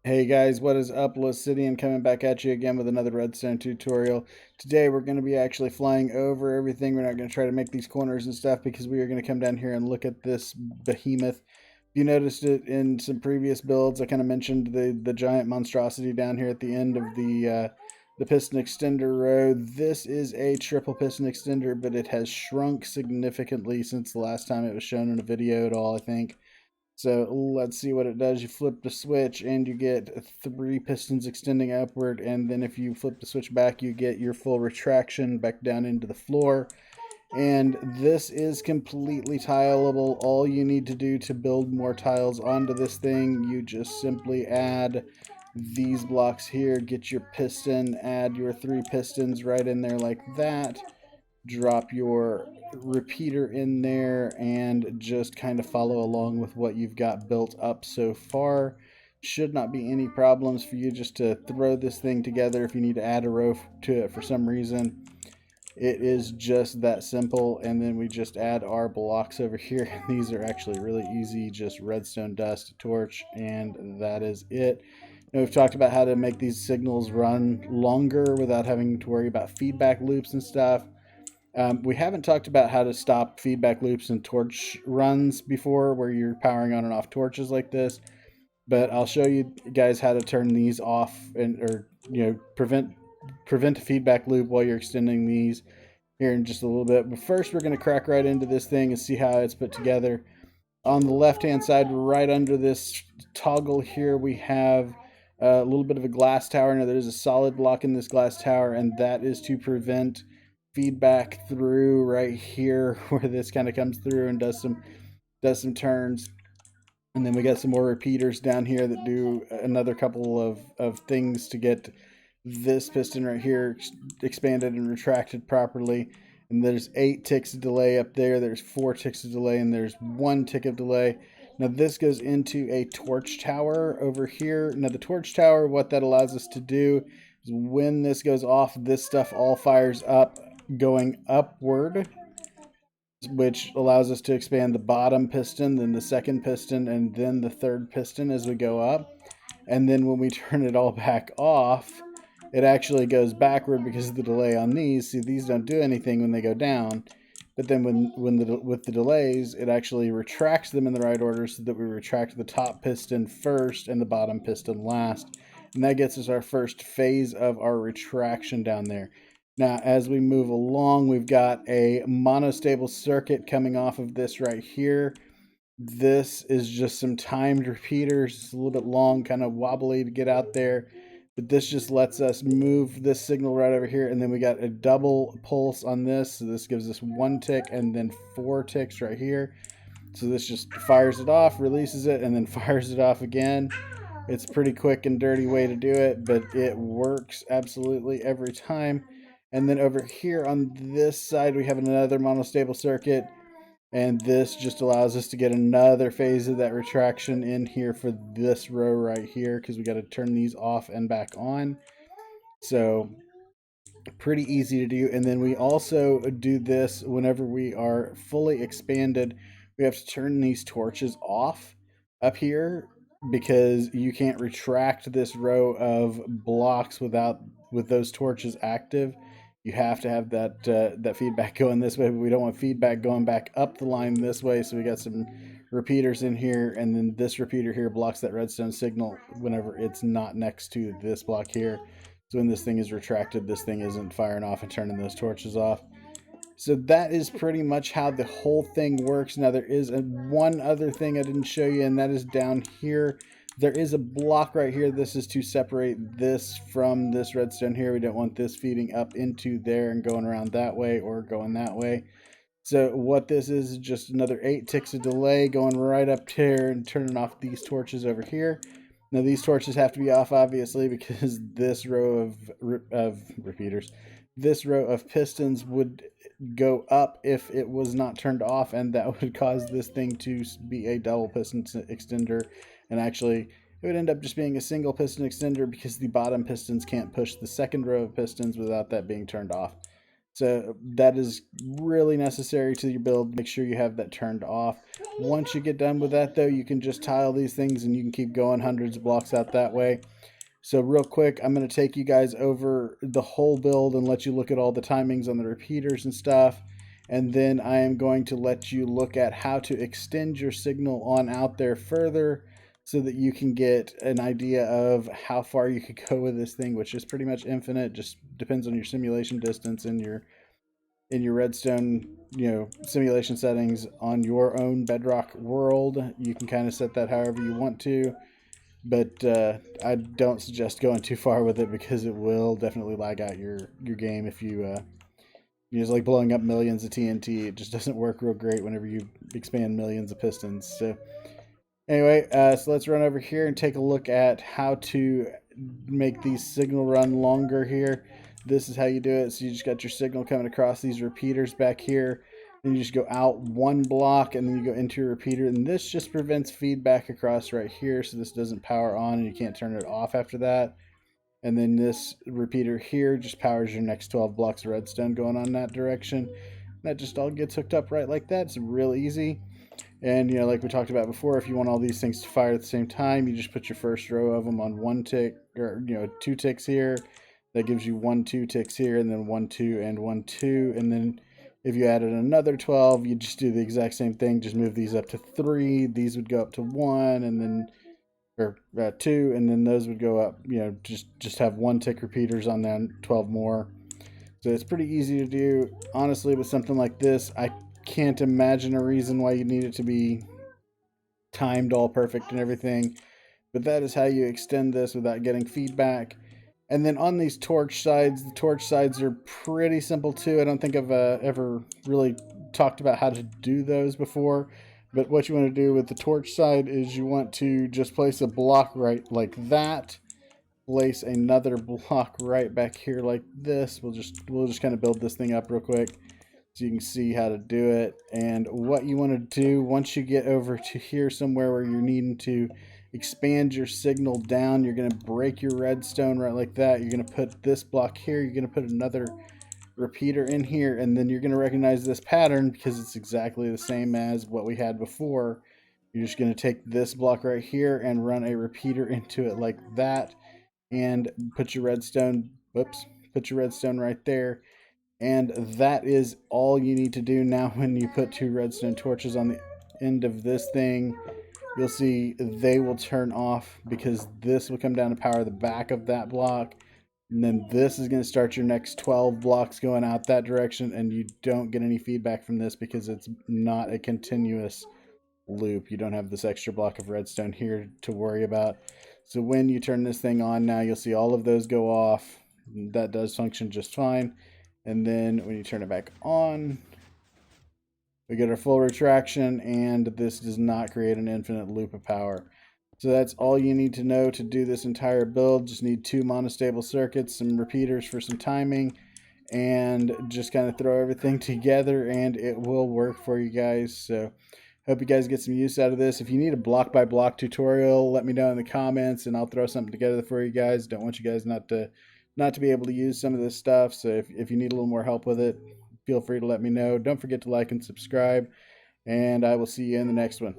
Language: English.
Hey guys, what is up? Licidian coming back at you again with another redstone tutorial. Today we're going to be actually flying over everything. We're not going to try to make these corners and stuff because we are going to come down here and look at this behemoth. You noticed it in some previous builds. I kind of mentioned the giant monstrosity down here at the end of the piston extender row. This is a triple piston extender, but it has shrunk significantly since the last time it was shown in a video at all, I think. So let's see what it does. You flip the switch and you get three pistons extending upward. And then if you flip the switch back, you get your full retraction back down into the floor. And this is completely tileable. All you need to do to build more tiles onto this thing, you just simply add these blocks here, get your piston, add your three pistons right in there like that, drop your repeater in there, and just kind of follow along with what you've got built up so far. Should not be any problems for you just to throw this thing together if you need to add a row to it for some reason. It is just that simple, and then we just add our blocks over here. These are actually really easy, just redstone dust, torch, and that is it. Now, we've talked about how to make these signals run longer without having to worry about feedback loops and stuff. We haven't talked about how to stop feedback loops and torch runs before, where you're powering on and off torches like this. But I'll show you guys how to turn these off and or prevent a feedback loop while you're extending these here in just a little bit. But first, we're going to crack right into this thing and see how it's put together. On the left hand side, right under this toggle here, we have a little bit of a glass tower. Now, there's a solid block in this glass tower, and that is to prevent feedback through right here where this kind of comes through and does some turns. And then we got some more repeaters down here that do another couple of things to get this piston right here expanded and retracted properly. And there's 8 ticks of delay up there, there's 4 ticks of delay, and there's 1 tick of delay. Now this goes into a torch tower over here. Now the torch tower, what that allows us to do is when this goes off, this stuff all fires up going upward, which allows us to expand the bottom piston, then the second piston, and then the third piston as we go up. And then when we turn it all back off, it actually goes backward because of the delay on these. See, these don't do anything when they go down, but then with the delays, it actually retracts them in the right order, so that we retract the top piston first and the bottom piston last. And that gets us our first phase of our retraction down there. Now, as we move along, we've got a monostable circuit coming off of this right here. This is just some timed repeaters. It's a little bit long, kind of wobbly to get out there, but this just lets us move this signal right over here. And then we got a double pulse on this, so this gives us 1 tick and then 4 ticks right here. So this just fires it off, releases it, and then fires it off again. It's a pretty quick and dirty way to do it, but it works absolutely every time. And then over here on this side, we have another monostable circuit, and this just allows us to get another phase of that retraction in here for this row right here, because we got to turn these off and back on. So pretty easy to do. And then we also do this whenever we are fully expanded. We have to turn these torches off up here, because you can't retract this row of blocks with those torches active. You have to have that feedback going this way, but we don't want feedback going back up the line this way. So we got some repeaters in here, and then this repeater here blocks that redstone signal whenever it's not next to this block here. So when this thing is retracted, this thing isn't firing off and turning those torches off. So that is pretty much how the whole thing works. Now there is one other thing I didn't show you, and that is down here. There is a block right here. This is to separate this from this redstone here. We don't want this feeding up into there and going around that way or going that way. So what this is just another 8 ticks of delay going right up here and turning off these torches over here. Now these torches have to be off, obviously, because this row of repeaters, this row of pistons would go up if it was not turned off, and that would cause this thing to be a double piston extender. And actually, it would end up just being a single piston extender, because the bottom pistons can't push the second row of pistons without that being turned off. So that is really necessary to your build. Make sure you have that turned off. Once you get done with that, though, you can just tile these things and you can keep going hundreds of blocks out that way. So real quick, I'm going to take you guys over the whole build and let you look at all the timings on the repeaters and stuff. And then I am going to let you look at how to extend your signal on out there further so that you can get an idea of how far you could go with this thing, which is pretty much infinite. Just depends on your simulation distance and your redstone, simulation settings on your own Bedrock world. You can kind of set that however you want to, but I don't suggest going too far with it because it will definitely lag out your game if you just like blowing up millions of TNT. It just doesn't work real great whenever you expand millions of pistons. So anyway, so let's run over here and take a look at how to make these signal run longer here. This is how you do it. So you just got your signal coming across these repeaters back here. Then you just go out one block and then you go into your repeater. And this just prevents feedback across right here. So this doesn't power on and you can't turn it off after that. And then this repeater here just powers your next 12 blocks of redstone going on that direction. That just all gets hooked up right like that. It's real easy. And, like we talked about before, if you want all these things to fire at the same time, you just put your first row of them on one tick, or, 2 ticks here. That gives you 1, 2 ticks here, and then 1, 2, and 1, 2. And then if you added another 12, you just do the exact same thing. Just move these up to 3. These would go up to 1, and then, or 2, and then those would go up, just have 1 tick repeaters on them, 12 more. So it's pretty easy to do. Honestly, with something like this, I can't imagine a reason why you need it to be timed all perfect and everything. But that is how you extend this without getting feedback. And then on these torch sides, the torch sides are pretty simple too. I don't think I've ever really talked about how to do those before. But what you want to do with the torch side is you want to just place a block right like that. Place another block right back here like this. We'll just kind of build this thing up real quick so you can see how to do it. And what you want to do once you get over to here somewhere where you're needing to expand your signal down, you're going to break your redstone right like that. You're going to put this block here. You're going to put another repeater in here, and then you're going to recognize this pattern because it's exactly the same as what we had before. You're just going to take this block right here and run a repeater into it like that, and put your redstone right there. And that is all you need to do. Now when you put 2 redstone torches on the end of this thing, you'll see they will turn off because this will come down to power the back of that block. And then this is going to start your next 12 blocks going out that direction, and you don't get any feedback from this because it's not a continuous loop. You don't have this extra block of redstone here to worry about. So when you turn this thing on now, you'll see all of those go off. That does function just fine. And then when you turn it back on, we get our full retraction, and this does not create an infinite loop of power. So that's all you need to know to do this entire build. Just need 2 monostable circuits, some repeaters for some timing, and just kind of throw everything together and it will work for you guys. So hope you guys get some use out of this. If you need a block by block tutorial, let me know in the comments and I'll throw something together for you guys. Don't want you guys not to be able to use some of this stuff. So if you need a little more help with it, feel free to let me know. Don't forget to like and subscribe, and I will see you in the next one.